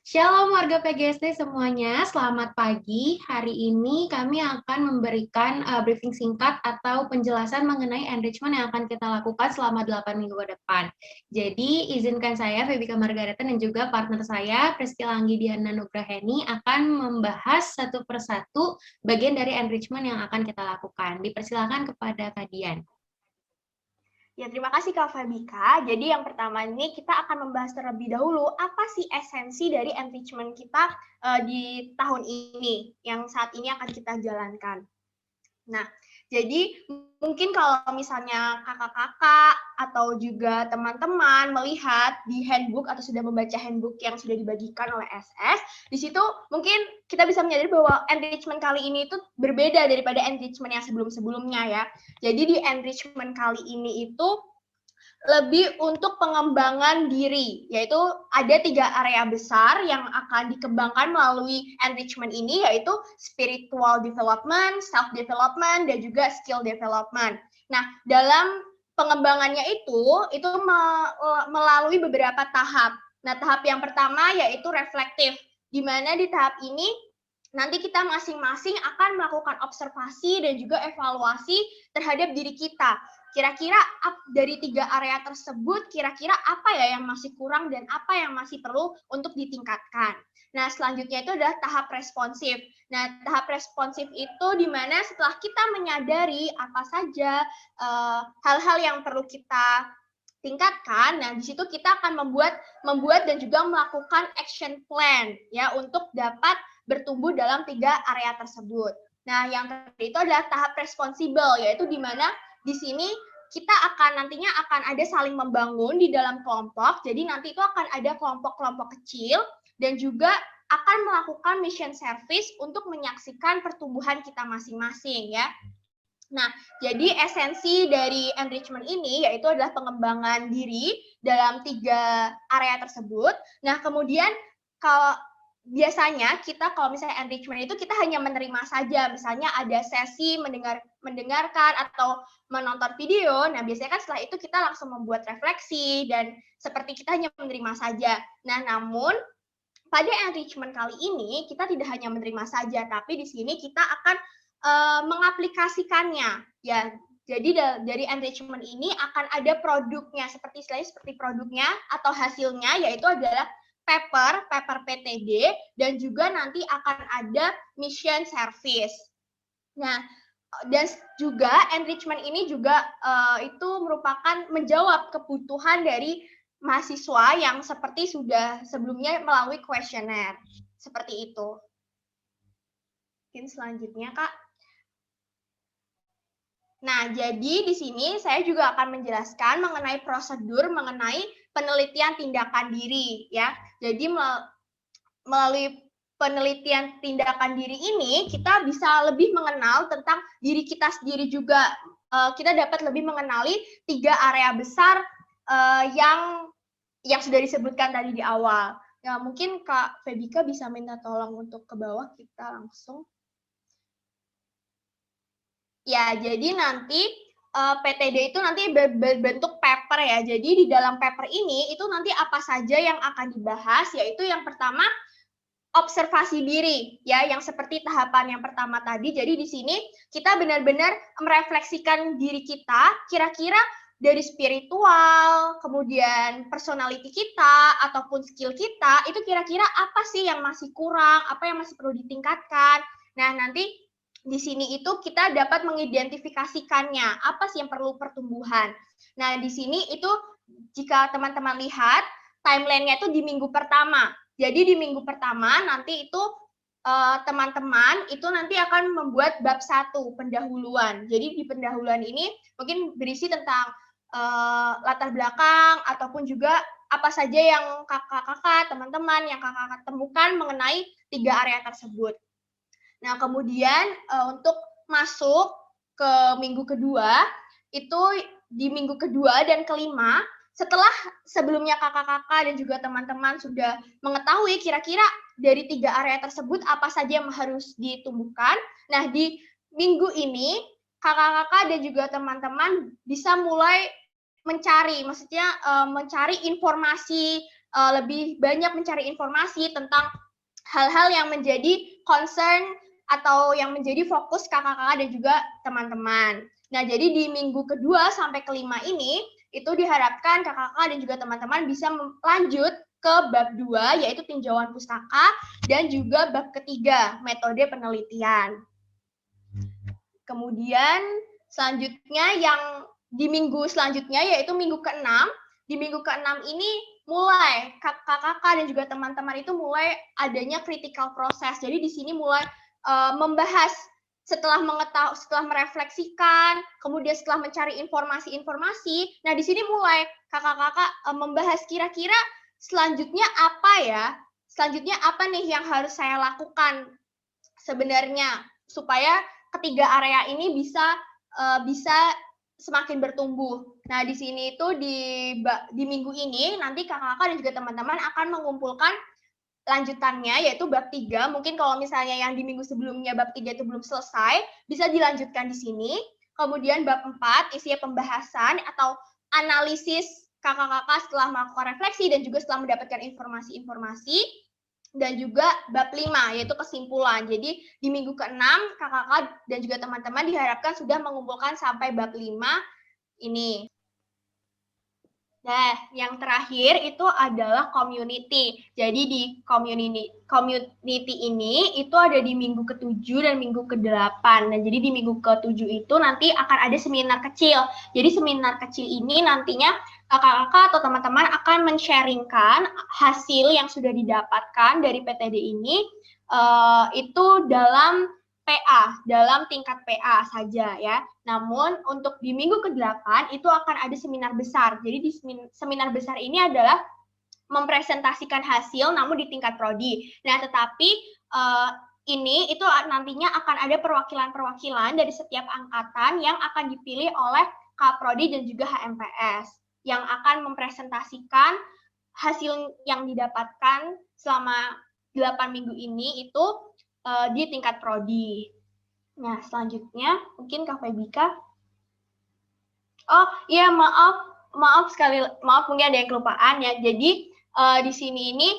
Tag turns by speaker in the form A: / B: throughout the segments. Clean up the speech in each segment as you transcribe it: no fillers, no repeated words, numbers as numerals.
A: Shalom warga PGSD semuanya, selamat pagi. Hari ini kami akan memberikan briefing singkat atau penjelasan mengenai enrichment yang akan kita lakukan selama 8 minggu ke depan. Jadi, izinkan saya, Febika Margareta, dan juga partner saya, Priscila Anggidiana Nugraheni, akan membahas satu persatu bagian dari enrichment yang akan kita lakukan. Dipersilakan kepada Kak Dian.
B: Ya, terima kasih Kak Febika. Jadi yang pertama ini kita akan membahas terlebih dahulu apa sih esensi dari enrichment kita di tahun ini, yang saat ini akan kita jalankan. Nah, jadi mungkin kalau misalnya kakak-kakak atau juga teman-teman melihat di handbook atau sudah membaca handbook yang sudah dibagikan oleh SS, di situ mungkin kita bisa menyadari bahwa enrichment kali ini itu berbeda daripada enrichment yang sebelum-sebelumnya ya. Jadi di enrichment kali ini itu lebih untuk pengembangan diri, yaitu ada 3 area besar yang akan dikembangkan melalui enrichment ini, yaitu spiritual development, self-development, dan juga skill development. Nah, dalam pengembangannya itu melalui beberapa tahap. Nah, tahap yang pertama yaitu reflektif, di mana di tahap ini nanti kita masing-masing akan melakukan observasi dan juga evaluasi terhadap diri kita. Kira-kira dari 3 area tersebut, kira-kira apa ya yang masih kurang dan apa yang masih perlu untuk ditingkatkan. Nah, selanjutnya itu adalah tahap responsif. Nah, tahap responsif itu di mana setelah kita menyadari apa saja hal-hal yang perlu kita tingkatkan, nah di situ kita akan membuat dan juga melakukan action plan ya untuk dapat bertumbuh dalam 3 area tersebut. Nah, yang terakhir itu adalah tahap responsibel, yaitu di mana di sini kita nantinya akan ada saling membangun di dalam kelompok. Jadi nanti itu akan ada kelompok-kelompok kecil dan juga akan melakukan mission service untuk menyaksikan pertumbuhan kita masing-masing ya. Nah, jadi esensi dari enrichment ini yaitu adalah pengembangan diri dalam 3 area tersebut. Nah, kemudian kalau biasanya kita kalau misalnya enrichment itu kita hanya menerima saja, misalnya ada sesi mendengarkan atau menonton video. Nah, biasanya kan setelah itu kita langsung membuat refleksi dan seperti kita hanya menerima saja. Nah, namun pada enrichment kali ini kita tidak hanya menerima saja, tapi di sini kita akan mengaplikasikannya ya. Jadi dari enrichment ini akan ada produknya seperti produknya atau hasilnya, yaitu adalah paper PTD, dan juga nanti akan ada mission service. Nah, dan juga enrichment ini juga itu merupakan menjawab kebutuhan dari mahasiswa yang seperti sudah sebelumnya melalui kuesioner. Seperti itu. Mungkin selanjutnya, Kak. Nah, jadi di sini saya juga akan menjelaskan mengenai prosedur mengenai penelitian tindakan diri ya. Jadi melalui penelitian tindakan diri ini kita bisa lebih mengenal tentang diri kita sendiri juga. Kita dapat lebih mengenali 3 area besar yang sudah disebutkan tadi di awal. Ya, mungkin Kak Febika bisa minta tolong untuk ke bawah kita langsung. Ya, jadi nanti PTD itu nanti berbentuk paper ya. Jadi di dalam paper ini itu nanti apa saja yang akan dibahas, yaitu yang pertama observasi diri ya, yang seperti tahapan yang pertama tadi. Jadi di sini kita benar-benar merefleksikan diri kita, kira-kira dari spiritual, kemudian personality kita ataupun skill kita, itu kira-kira apa sih yang masih kurang, apa yang masih perlu ditingkatkan. Nah, nanti di sini itu kita dapat mengidentifikasikannya, apa sih yang perlu pertumbuhan. Nah, di sini itu jika teman-teman lihat timeline-nya itu di minggu pertama. Jadi di minggu pertama nanti itu teman-teman itu nanti akan membuat bab 1 pendahuluan. Jadi di pendahuluan ini mungkin berisi tentang latar belakang ataupun juga apa saja yang kakak-kakak, teman-teman yang kakak-kakak temukan mengenai 3 area tersebut. Nah, kemudian untuk masuk ke minggu kedua, itu di minggu kedua dan kelima, setelah sebelumnya kakak-kakak dan juga teman-teman sudah mengetahui kira-kira dari 3 area tersebut apa saja yang harus ditumbuhkan. Nah, di minggu ini kakak-kakak dan juga teman-teman bisa mulai mencari, maksudnya mencari informasi lebih banyak mencari informasi tentang hal-hal yang menjadi concern atau yang menjadi fokus kakak-kakak dan juga teman-teman. Nah, jadi di minggu kedua sampai kelima ini, itu diharapkan kakak-kakak dan juga teman-teman bisa lanjut ke bab 2, yaitu tinjauan pustaka, dan juga bab ketiga, metode penelitian. Kemudian selanjutnya yang di minggu selanjutnya, yaitu minggu ke-6, di minggu ke-6 ini mulai kakak-kakak dan juga teman-teman itu mulai adanya critical process. Jadi di sini mulai membahas setelah mengetahui, setelah merefleksikan, kemudian setelah mencari informasi-informasi. Nah, di sini mulai kakak-kakak membahas kira-kira selanjutnya apa ya? Selanjutnya apa nih yang harus saya lakukan sebenarnya supaya ketiga area ini bisa semakin bertumbuh. Nah, di sini itu di minggu ini nanti kakak-kakak dan juga teman-teman akan mengumpulkan lanjutannya, yaitu bab 3. Mungkin kalau misalnya yang di minggu sebelumnya bab 3 itu belum selesai, bisa dilanjutkan di sini. Kemudian bab 4 isinya pembahasan atau analisis kakak-kakak setelah melakukan refleksi dan juga setelah mendapatkan informasi-informasi. Dan juga bab 5, yaitu kesimpulan. Jadi di minggu ke-6, kakak-kakak dan juga teman-teman diharapkan sudah mengumpulkan sampai bab 5 ini. Nah, yang terakhir itu adalah community. Jadi di community ini itu ada di minggu ke-7 dan minggu ke-8. Nah, jadi di minggu ke-7 itu nanti akan ada seminar kecil. Jadi seminar kecil ini nantinya kakak-kakak atau teman-teman akan men-sharingkan hasil yang sudah didapatkan dari PTD ini itu dalam PA, dalam tingkat PA saja ya. Namun untuk di minggu ke-8 itu akan ada seminar besar. Jadi di seminar besar ini adalah mempresentasikan hasil namun di tingkat prodi. Nah, tetapi ini itu nantinya akan ada perwakilan-perwakilan dari setiap angkatan yang akan dipilih oleh Kaprodi dan juga HMPS yang akan mempresentasikan hasil yang didapatkan selama 8 minggu ini itu di tingkat prodi. Nah, selanjutnya mungkin Kak Febika. Oh, iya maaf mungkin ada yang kelupaan ya. Jadi di sini ini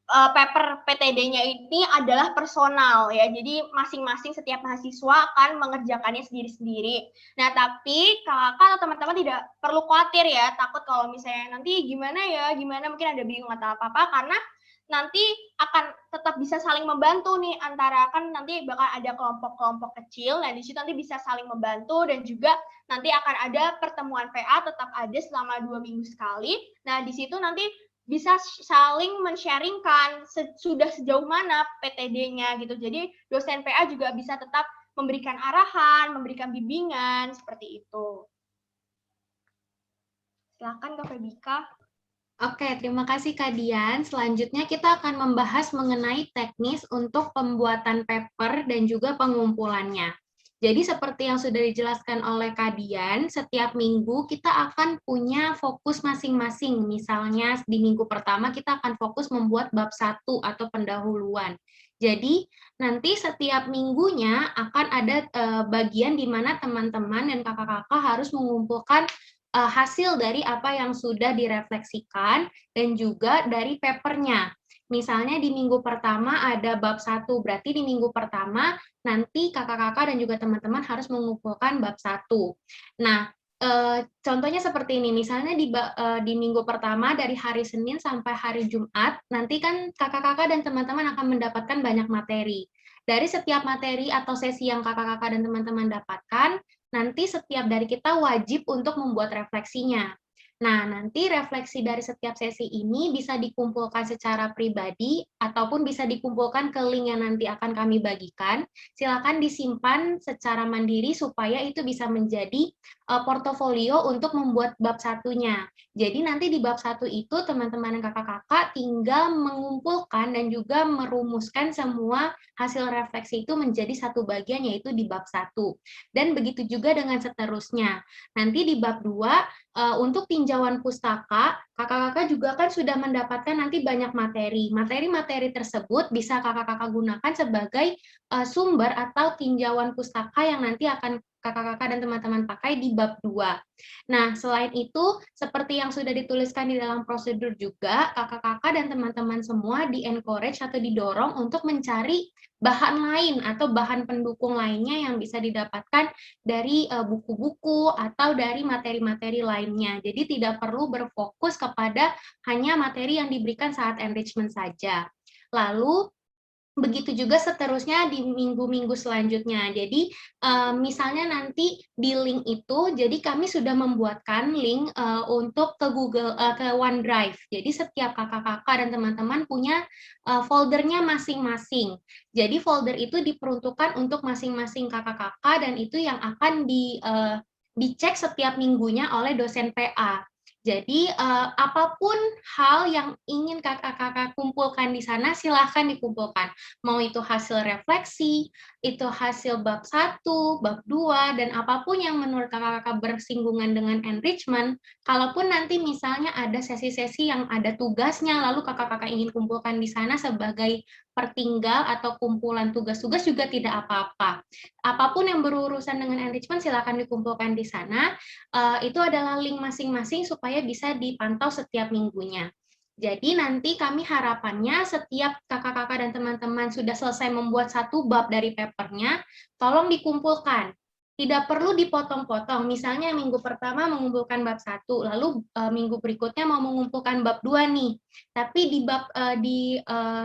B: paper PTD-nya ini adalah personal ya. Jadi masing-masing setiap mahasiswa akan mengerjakannya sendiri-sendiri. Nah, tapi kakak atau teman-teman tidak perlu khawatir ya, takut kalau misalnya nanti gimana mungkin ada bingung atau apa-apa karena nanti akan tetap bisa saling membantu nih antara kan nanti bakal ada kelompok-kelompok kecil. Nah, di situ nanti bisa saling membantu dan juga nanti akan ada pertemuan PA tetap ada selama 2 minggu sekali. Nah, di situ nanti bisa saling men-sharingkan sudah sejauh mana PTD-nya gitu. Jadi dosen PA juga bisa tetap memberikan arahan, memberikan bimbingan seperti itu. Silakan Kak Febika.
A: Oke, terima kasih Kak Dian. Selanjutnya kita akan membahas mengenai teknis untuk pembuatan paper dan juga pengumpulannya. Jadi seperti yang sudah dijelaskan oleh Kak Dian, setiap minggu kita akan punya fokus masing-masing. Misalnya di minggu pertama kita akan fokus membuat bab 1 atau pendahuluan. Jadi nanti setiap minggunya akan ada bagian di mana teman-teman dan kakak-kakak harus mengumpulkan hasil dari apa yang sudah direfleksikan dan juga dari papernya. Misalnya di minggu pertama ada bab 1, berarti di minggu pertama nanti kakak-kakak dan juga teman-teman harus mengumpulkan bab 1. Nah, contohnya seperti ini, misalnya di minggu pertama dari hari Senin sampai hari Jumat, nanti kan kakak-kakak dan teman-teman akan mendapatkan banyak materi. Dari setiap materi atau sesi yang kakak-kakak dan teman-teman dapatkan, nanti setiap dari kita wajib untuk membuat refleksinya. Nah, nanti refleksi dari setiap sesi ini bisa dikumpulkan secara pribadi ataupun bisa dikumpulkan ke link yang nanti akan kami bagikan. Silakan disimpan secara mandiri supaya itu bisa menjadi portofolio untuk membuat bab satunya. Jadi nanti di bab 1 itu teman-teman dan kakak-kakak tinggal mengumpulkan dan juga merumuskan semua hasil refleksi itu menjadi satu bagian yaitu di bab 1. Dan begitu juga dengan seterusnya. Nanti di bab 2 untuk tinjauan pustaka, kakak-kakak juga kan sudah mendapatkan nanti banyak materi. Materi-materi tersebut bisa kakak-kakak gunakan sebagai sumber atau tinjauan pustaka yang nanti akan kakak-kakak dan teman-teman pakai di bab 2. Nah, selain itu, seperti yang sudah dituliskan di dalam prosedur juga, kakak-kakak dan teman-teman semua di-encourage atau didorong untuk mencari bahan lain atau bahan pendukung lainnya yang bisa didapatkan dari buku-buku atau dari materi-materi lainnya. Jadi tidak perlu berfokus kepada hanya materi yang diberikan saat enrichment saja. Lalu begitu juga seterusnya di minggu-minggu selanjutnya. Jadi misalnya nanti di link itu, jadi kami sudah membuatkan link untuk ke Google, ke OneDrive. Jadi setiap kakak-kakak dan teman-teman punya foldernya masing-masing. Jadi folder itu diperuntukkan untuk masing-masing kakak-kakak dan itu yang akan dicek setiap minggunya oleh dosen PA. Jadi apapun hal yang ingin kakak-kakak kumpulkan di sana, silahkan dikumpulkan. Mau itu hasil refleksi, itu hasil bab 1, bab 2, dan apapun yang menurut kakak-kakak bersinggungan dengan enrichment, kalaupun nanti misalnya ada sesi-sesi yang ada tugasnya, lalu kakak-kakak ingin kumpulkan di sana sebagai pertinggal atau kumpulan tugas-tugas juga tidak apa-apa. Apapun yang berurusan dengan enrichment, silahkan dikumpulkan di sana. Itu adalah link masing-masing supaya bisa dipantau setiap minggunya. Jadi nanti kami harapannya setiap kakak-kakak dan teman-teman sudah selesai membuat satu bab dari papernya, tolong dikumpulkan. Tidak perlu dipotong-potong. Misalnya minggu pertama mengumpulkan bab 1, lalu minggu berikutnya mau mengumpulkan bab 2 nih. Tapi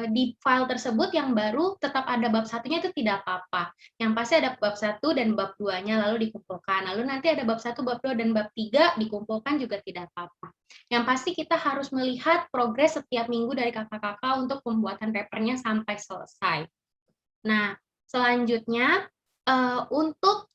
A: di file tersebut yang baru tetap ada bab 1-nya itu tidak apa-apa. Yang pasti ada bab 1 dan bab 2-nya lalu dikumpulkan. Lalu nanti ada bab 1, bab 2 dan bab 3 dikumpulkan juga tidak apa-apa. Yang pasti kita harus melihat progres setiap minggu dari kakak-kakak untuk pembuatan papernya sampai selesai. Nah, selanjutnya untuk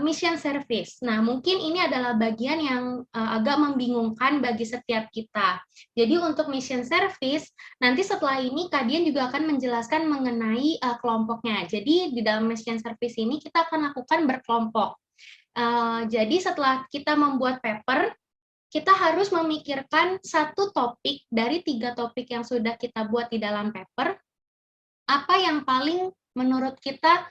A: mission service. Nah, mungkin ini adalah bagian yang agak membingungkan bagi setiap kita. Jadi untuk mission service, nanti setelah ini Kak Dian juga akan menjelaskan mengenai kelompoknya. Jadi di dalam mission service ini kita akan lakukan berkelompok. Jadi setelah kita membuat paper, kita harus memikirkan satu topik dari 3 topik yang sudah kita buat di dalam paper, apa yang paling menurut kita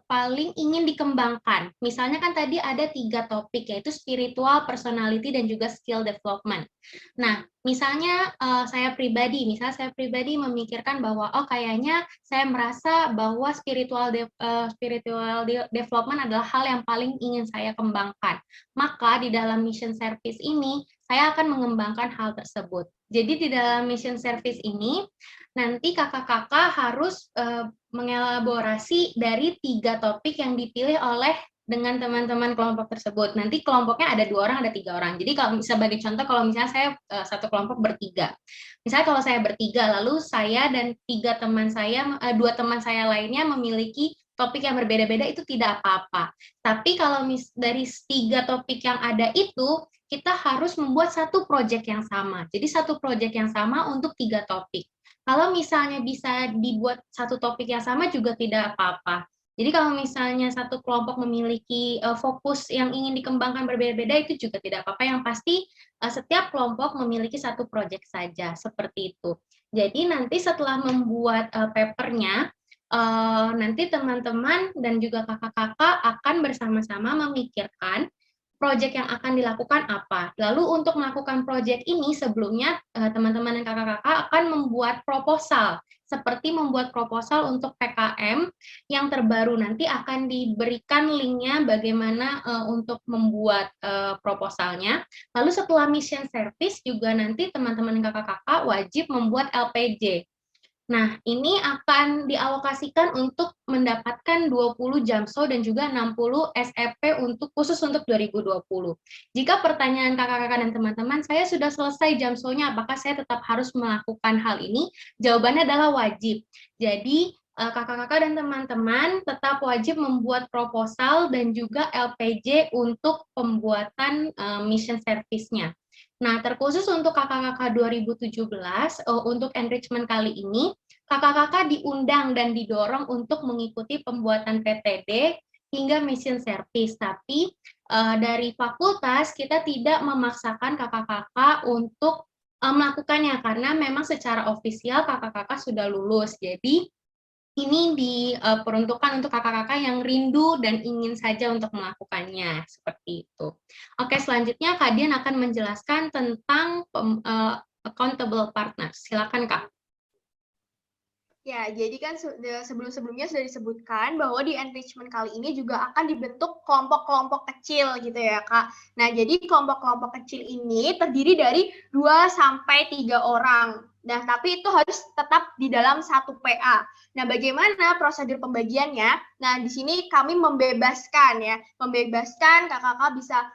A: paling ingin dikembangkan. Misalnya kan tadi ada 3 topik, yaitu spiritual, personality, dan juga skill development. Nah, misalnya saya pribadi memikirkan bahwa kayaknya saya merasa bahwa spiritual development adalah hal yang paling ingin saya kembangkan. Maka di dalam mission service ini saya akan mengembangkan hal tersebut. Jadi di dalam mission service ini nanti kakak-kakak harus mengelaborasi dari 3 topik yang dipilih oleh dengan teman-teman kelompok tersebut. Nanti kelompoknya ada 2 orang, ada 3 orang. Jadi kalau sebagai contoh, kalau misalnya saya satu kelompok bertiga. Misalnya kalau saya bertiga, lalu saya dan 2 teman saya lainnya memiliki topik yang berbeda-beda, itu tidak apa-apa. Tapi kalau dari 3 topik yang ada itu, kita harus membuat satu proyek yang sama. Jadi satu proyek yang sama untuk 3 topik. Kalau misalnya bisa dibuat satu topik yang sama juga tidak apa-apa. Jadi kalau misalnya satu kelompok memiliki fokus yang ingin dikembangkan berbeda-beda, itu juga tidak apa-apa. Yang pasti setiap kelompok memiliki satu proyek saja, seperti itu. Jadi nanti setelah membuat papernya, nanti teman-teman dan juga kakak-kakak akan bersama-sama memikirkan proyek yang akan dilakukan apa. Lalu untuk melakukan proyek ini sebelumnya teman-teman dan kakak-kakak akan membuat proposal, seperti membuat proposal untuk PKM yang terbaru. Nanti akan diberikan linknya bagaimana untuk membuat proposalnya. Lalu setelah mission service juga nanti teman-teman dan kakak-kakak wajib membuat LPJ. Nah, ini akan dialokasikan untuk mendapatkan 20 jamso dan juga 60 SEP khusus untuk 2020. Jika pertanyaan kakak-kakak dan teman-teman, saya sudah selesai jamsonya, apakah saya tetap harus melakukan hal ini? Jawabannya adalah wajib. Jadi, kakak-kakak dan teman-teman tetap wajib membuat proposal dan juga LPJ untuk pembuatan mission service-nya. Nah, terkhusus untuk kakak-kakak 2017, untuk enrichment kali ini, kakak-kakak diundang dan didorong untuk mengikuti pembuatan PTD hingga mission service. Tapi dari fakultas, kita tidak memaksakan kakak-kakak untuk melakukannya, karena memang secara ofisial kakak-kakak sudah lulus. Jadi, ini diperuntukkan untuk kakak-kakak yang rindu dan ingin saja untuk melakukannya, seperti itu. Oke, selanjutnya Kak Dian akan menjelaskan tentang accountable partners. Silakan Kak.
B: Ya, jadi kan sebelum-sebelumnya sudah disebutkan bahwa di enrichment kali ini juga akan dibentuk kelompok-kelompok kecil gitu ya, Kak. Nah, jadi kelompok-kelompok kecil ini terdiri dari 2-3 orang. Nah, tapi itu harus tetap di dalam satu PA. Nah, bagaimana prosedur pembagiannya? Nah, di sini kami membebaskan kakak-kakak bisa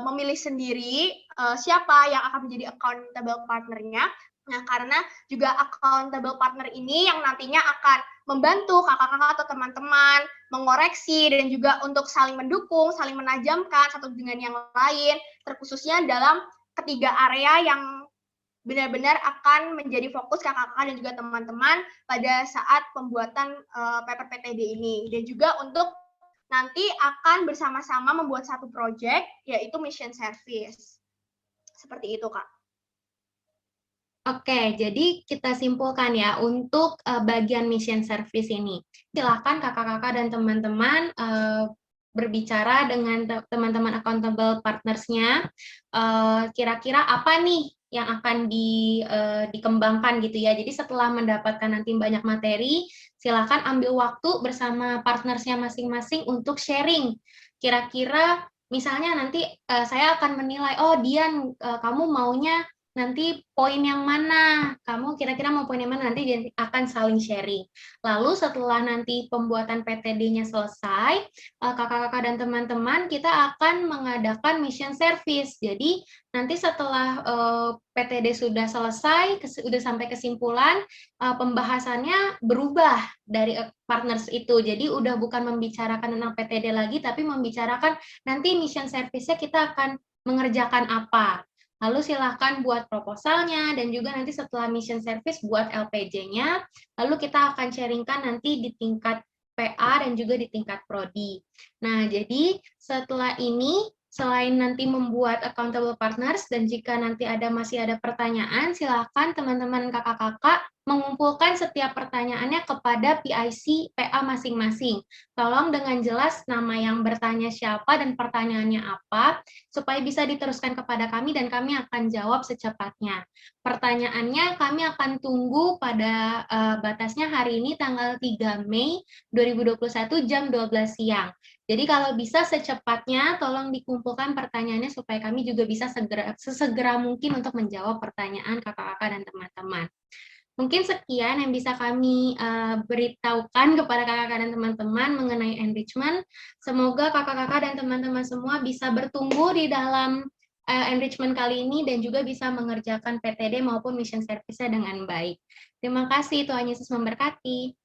B: memilih sendiri siapa yang akan menjadi accountable partnernya. Nah, karena juga accountable partner ini yang nantinya akan membantu kakak-kakak atau teman-teman mengoreksi dan juga untuk saling mendukung, saling menajamkan satu dengan yang lain, terkhususnya dalam ketiga area yang benar-benar akan menjadi fokus kakak-kakak dan juga teman-teman pada saat pembuatan paper PTD ini. Dan juga untuk nanti akan bersama-sama membuat satu project, yaitu mission service. Seperti itu, Kak.
A: Oke, jadi kita simpulkan ya untuk bagian mission service ini. Silakan kakak-kakak dan teman-teman berbicara dengan teman-teman accountable partners-nya. Kira-kira apa nih yang akan dikembangkan gitu ya. Jadi setelah mendapatkan nanti banyak materi, silakan ambil waktu bersama partnersnya masing-masing untuk sharing. Kira-kira misalnya nanti saya akan menilai, oh Dian, kamu maunya nanti poin yang mana, kamu kira-kira mau poin yang mana, nanti akan saling sharing. Lalu setelah nanti pembuatan PTD-nya selesai, kakak-kakak dan teman-teman, kita akan mengadakan mission service. Jadi nanti setelah PTD sudah selesai, sudah sampai kesimpulan, pembahasannya berubah dari partners itu. Jadi udah bukan membicarakan tentang PTD lagi, tapi membicarakan nanti mission service-nya kita akan mengerjakan apa. Lalu silahkan buat proposalnya, dan juga nanti setelah mission service buat LPJ-nya, lalu kita akan sharingkan nanti di tingkat PA dan juga di tingkat prodi. Nah, jadi setelah ini, selain nanti membuat accountable partners, dan jika nanti masih ada pertanyaan, silahkan teman-teman kakak-kakak mengumpulkan setiap pertanyaannya kepada PIC PA masing-masing. Tolong dengan jelas nama yang bertanya siapa dan pertanyaannya apa, supaya bisa diteruskan kepada kami dan kami akan jawab secepatnya. Pertanyaannya kami akan tunggu pada batasnya hari ini tanggal 3 Mei 2021 jam 12 siang. Jadi kalau bisa secepatnya tolong dikumpulkan pertanyaannya supaya kami juga bisa sesegera mungkin untuk menjawab pertanyaan kakak-kakak dan teman-teman. Mungkin sekian yang bisa kami beritahukan kepada kakak-kakak dan teman-teman mengenai enrichment. Semoga kakak-kakak dan teman-teman semua bisa bertumbuh di dalam enrichment kali ini dan juga bisa mengerjakan PTD maupun mission service-nya dengan baik. Terima kasih, Tuhan Yesus memberkati.